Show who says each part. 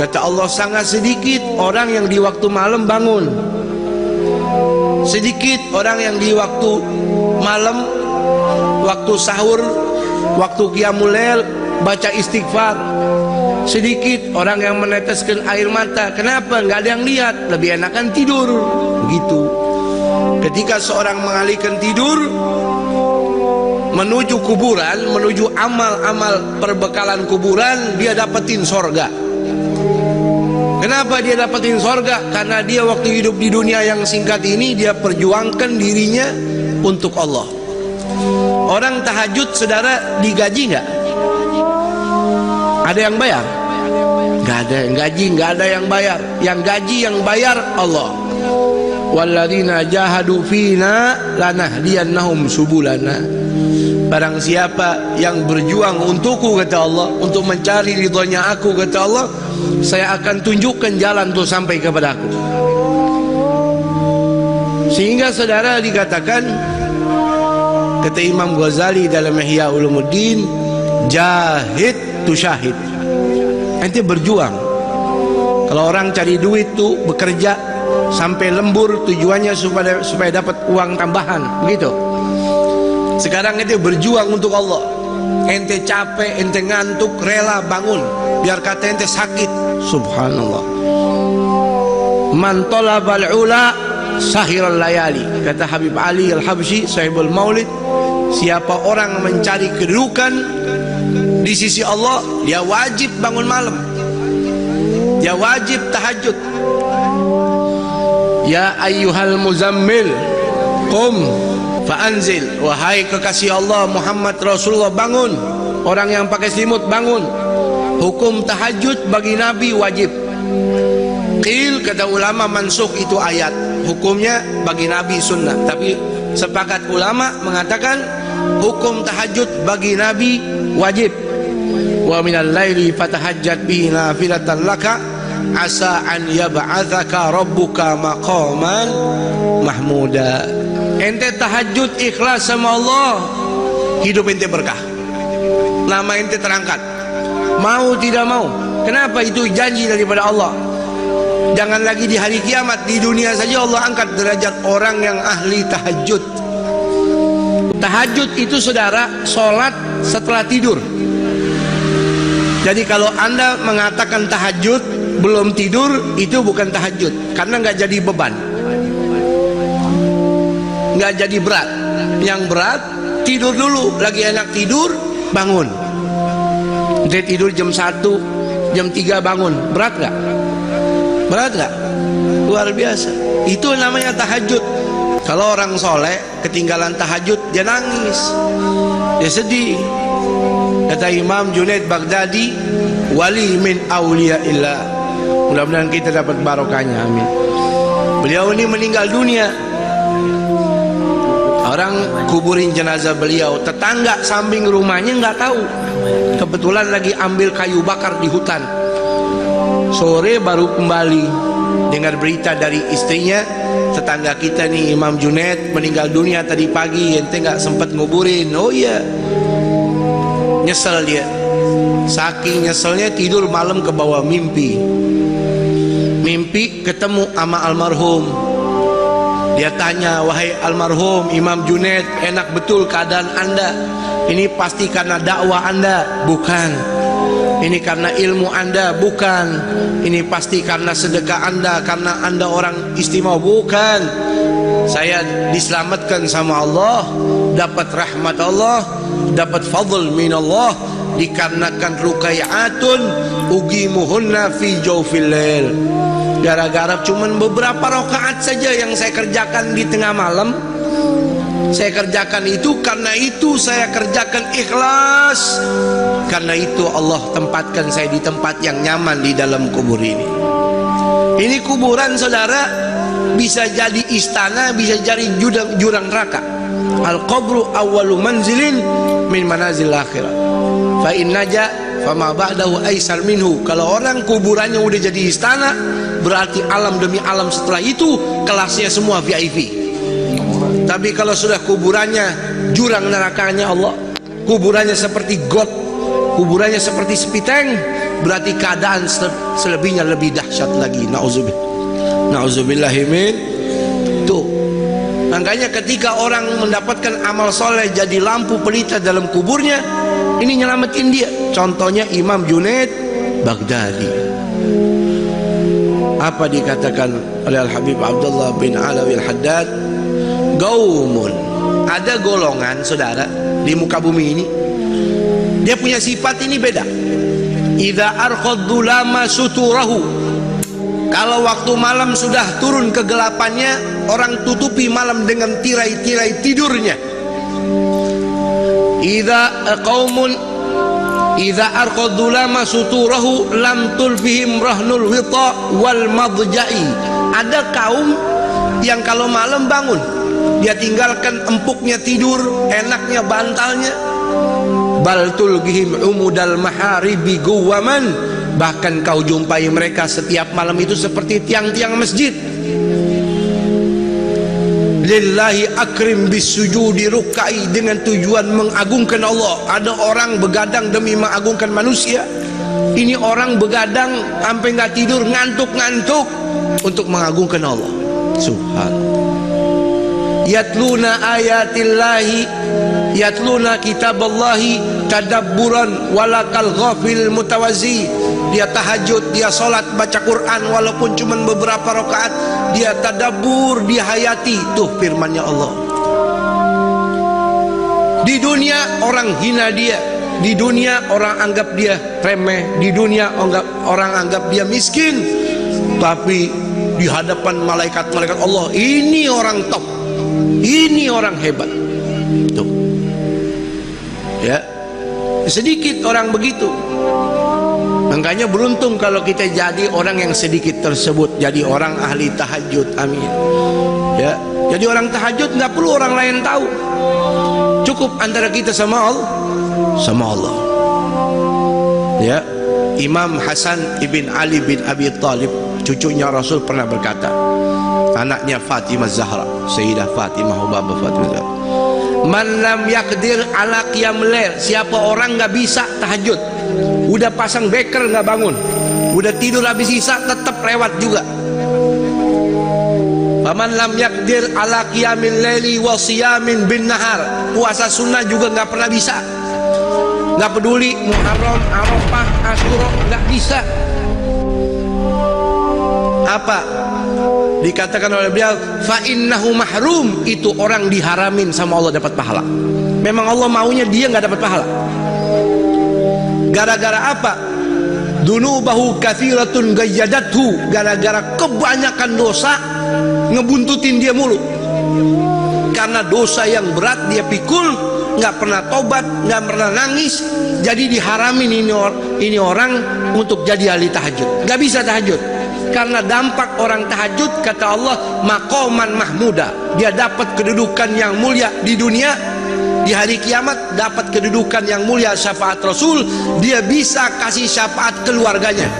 Speaker 1: Kata Allah, sangat sedikit orang yang di waktu malam bangun. Sedikit orang yang di waktu malam, waktu sahur, waktu qiyamul lail baca istighfar. Sedikit orang yang meneteskan air mata. Kenapa? Nggak ada yang lihat, lebih enakan tidur. Begitu. Ketika seorang mengalihkan tidur menuju kuburan, menuju amal-amal perbekalan kuburan, dia dapetin sorga. Kenapa dia dapetin sorga? Karena dia waktu hidup di dunia yang singkat ini, dia perjuangkan dirinya untuk Allah. Orang tahajud, saudara, digaji nggak? Ada yang bayar? Nggak ada yang gaji, nggak ada yang bayar. Yang gaji, yang bayar Allah. Walladzina jahadu fina lanahdiyannahum subulana. Barang siapa yang berjuang untukku, kata Allah, untuk mencari ridhonya aku, kata Allah, saya akan tunjukkan jalan untuk sampai kepada aku. Sehingga saudara dikatakan, kata Imam Ghazali dalam Ihya Ulumuddin, jahid tu syahid. Ente berjuang. Kalau orang cari duit tuh bekerja sampai lembur, tujuannya supaya dapat uang tambahan, begitu. Sekarang ente berjuang untuk Allah. Ente capek, ente ngantuk, rela bangun, biar kata ente sakit. Subhanallah. Man talabal ula sahiral layali. Kata Habib Ali Al-Habsyi, Sahibul Maulid, siapa orang mencari kedudukan di sisi Allah, dia wajib bangun malam, dia wajib tahajud. Ya ayyuhal muzammil qum fa'anzil. Wahai kekasih Allah Muhammad Rasulullah, bangun. Orang yang pakai selimut bangun. Hukum tahajud bagi Nabi wajib. Qil, kata ulama, mansukh itu ayat, hukumnya bagi Nabi sunnah. Tapi sepakat ulama mengatakan hukum tahajud bagi Nabi wajib. Wa minal laili fatahajjat bihi nafilatan laka asa an yab'atsaka rabbuka maqaman mahmuda. Ente tahajud ikhlas sama Allah, hidup ente berkah, nama ente terangkat, mau tidak mau. Kenapa? Itu janji daripada Allah. Jangan lagi di hari kiamat, di dunia saja Allah angkat derajat orang yang ahli tahajud. Tahajud itu, saudara, sholat setelah tidur. Jadi kalau anda mengatakan tahajud belum tidur, itu bukan tahajud, karena nggak jadi beban, nggak jadi berat. Yang berat tidur dulu, lagi enak tidur, bangun. Dia tidur jam 1, jam 3 bangun, berat nggak? Berat nggak? Luar biasa. Itu namanya tahajud. Kalau orang soleh ketinggalan tahajud, dia nangis, dia sedih. Kata Imam Junaid Baghdadi, wali min awliyaillah. Mudah-mudahan kita dapat barokahnya, amin. Beliau ini meninggal dunia, orang kuburin jenazah beliau, tetangga samping rumahnya nggak tahu. Kebetulan lagi ambil kayu bakar di hutan. Sore baru kembali dengar berita dari istrinya, tetangga kita nih Imam Junaid meninggal dunia tadi pagi, ente nggak sempat nguburin. Oh iya. Nyesel dia, saking nyeselnya tidur malam ke bawah mimpi ketemu sama almarhum. Dia tanya, wahai almarhum Imam Junaid, enak betul keadaan anda? Ini pasti karena dakwah anda? Bukan. Ini karena ilmu anda? Bukan. Ini pasti karena sedekah anda, karena anda orang istimewa? Bukan. Saya diselamatkan sama Allah, dapat rahmat Allah, dapat fadl min Allah, dikarenakan rukai'atun ugimuhunna fi jawfil lail. Gara-gara cuman beberapa rakaat saja yang saya kerjakan di tengah malam, saya kerjakan itu, karena itu saya kerjakan ikhlas, karena itu Allah tempatkan saya di tempat yang nyaman di dalam kubur ini. Ini kuburan, saudara, bisa jadi istana, bisa jadi jurang neraka. Al-qabru awwalu manzilin min manazil akhirah. Fa in naja fama ba'dahu aisar minhu. Kalau orang kuburannya udah jadi istana, berarti alam demi alam setelah itu kelasnya semua VIP. Tapi kalau sudah kuburannya jurang nerakanya Allah, kuburannya seperti got, kuburannya seperti sepiteng, berarti keadaan selebihnya lebih dahsyat lagi. Na'udzubillahi min. Tuh, makanya ketika orang mendapatkan amal soleh jadi lampu pelita dalam kuburnya, ini nyelamatin dia. Contohnya Imam Junaid Baghdadi. Apa dikatakan oleh Al-Habib Abdullah bin Alawi Al-Haddad? Gaumun, ada golongan saudara di muka bumi ini, dia punya sifat ini beda. Idza arqaddu lama suturahu, kalau waktu malam sudah turun kegelapannya, orang tutupi malam dengan tirai-tirai tidurnya. Idza arqaddu lama suturahu lam tulfihim rahnul wita wal madja'i. Ada kaum yang kalau malam bangun, dia tinggalkan empuknya tidur, enaknya bantalnya. Bal tulgihim umudal maharibi guwaman, bahkan kau jumpai mereka setiap malam itu seperti tiang-tiang masjid. Lillahi akrim bisujudi rukai, dengan tujuan mengagungkan Allah. Ada orang begadang demi mengagungkan manusia. Ini orang begadang sampai nggak tidur, ngantuk-ngantuk untuk mengagungkan Allah. Subhanallah. Yatluna ayatillahi, yatluna kitaballahi tadabburan walakal ghafil mutawazi. Dia tahajud, dia solat, baca Quran walaupun cuma beberapa rakaat, dia tadabbur, dia hayati. Tuh firmannya Allah. Di dunia orang hina dia, di dunia orang anggap dia remeh, di dunia orang anggap dia miskin, tapi di hadapan malaikat-malaikat Allah, ini orang top, ini orang hebat. Tuh, ya, sedikit orang begitu. Makanya beruntung kalau kita jadi orang yang sedikit tersebut, jadi orang ahli tahajud. Amin. Ya, jadi orang tahajud nggak perlu orang lain tahu, cukup antara kita sama Allah. Ya, Imam Hasan ibn Ali bin Abi Thalib, cucunya Rasul, pernah berkata, anaknya Fatimah Zahra, Sayyidah Fatimah Hubabah Fatimah Zahra, man lam yaqdir ala qiyamul lail, siapa orang nggak bisa tahajud, udah pasang beker nggak bangun, udah tidur habis isya tetap lewat juga. Faman lam yaqdir ala qiyamil laili wa siyamin bin nahar, puasa sunnah juga nggak pernah bisa, nggak peduli Muharram, Arafah, Asyura, nggak bisa. Apa dikatakan oleh beliau? Fa innahu mahrum, itu orang diharamin sama Allah dapat pahala. Memang Allah maunya dia nggak dapat pahala. Gara-gara apa? Dunubahu katsiratun gayyadathu, gara-gara kebanyakan dosa ngebuntutin dia mulu. Karena dosa yang berat dia pikul, nggak pernah tobat, nggak pernah nangis, jadi diharamin ini orang untuk jadi ahli tahajud. Nggak bisa tahajud karena dampak orang tahajud, kata Allah, maqaman mahmuda, dia dapat kedudukan yang mulia di dunia. Di hari kiamat dapat kedudukan yang mulia, syafaat Rasul, dia bisa kasih syafaat keluarganya.